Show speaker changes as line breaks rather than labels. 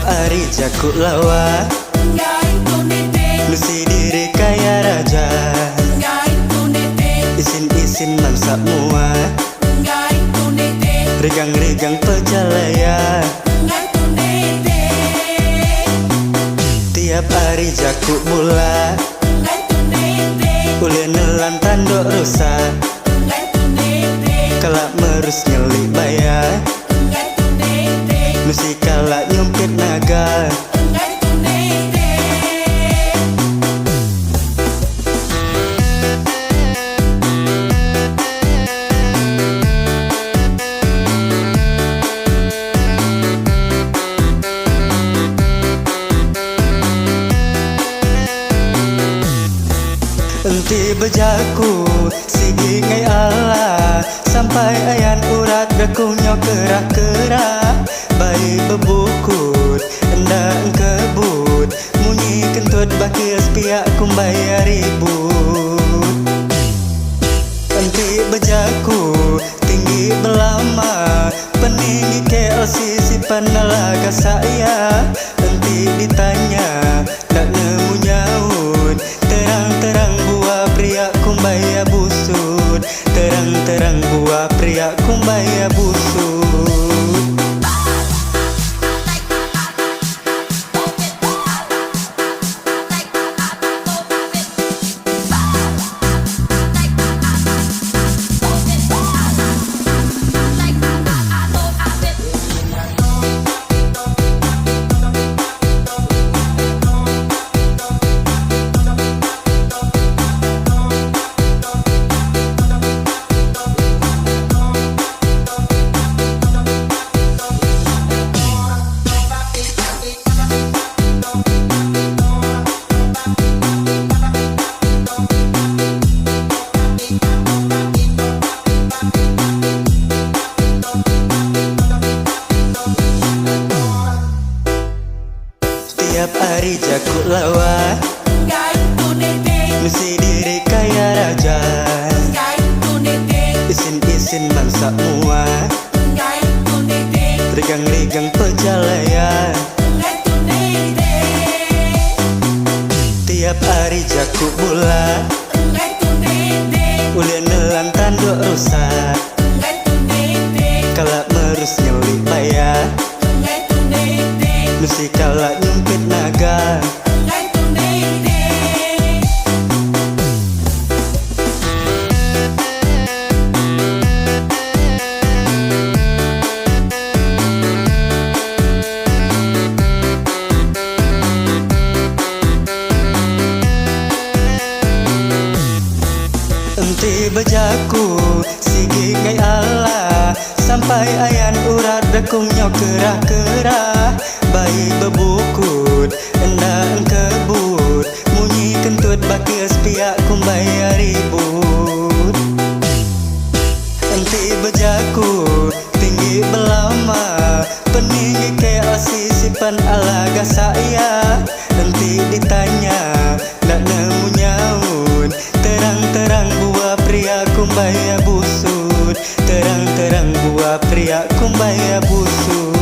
hari jaku lawa, nusi diri kaya raja, isin-isin mangsa mua, rigang-rigang pejalaya. Tiap hari jaku mula, ulin nelan tanduk rusak, kelak merus nyeli bayar, nusi kalak nyumpit naga. Enti bejaku sigi ngai Allah, sampai ayan urat bekunyo kerak-kerak. Bayi bebukut endang kebut, munyi kentut bakil sepiak kumbaya ribut. Enti bejaku tinggi belama, peninggi KLC sipan nalaga saya. Enti ditanya tak nemu nyaut, terang-terang buah pria kumbaya busut, terang-terang buah pria kumbaya busut. Tiap hari jaku lawa, nusi diri kaya raja, isin-isin mangsa mua, rigang-rigang pejalaya. Tiap hari jaku bula, ulin nelan tanduk rusak, kalak merus nyeli bayar, nusi kalak nyumpit naga. Enti bejaku sigi ngai Allah, sampai ayan urat bekunyo kerah-kerah. Bayi bebukut endang kebut, munyi kentut bakil sepiak kumbaya ribut. Enti bejaku tinggi belama, peninggi KLC sipan alaga saya. Enti ditanya tak nemu nyaut, terang-terang buah pria kumbaya busut, terang-terang buah pria kumbaya busut.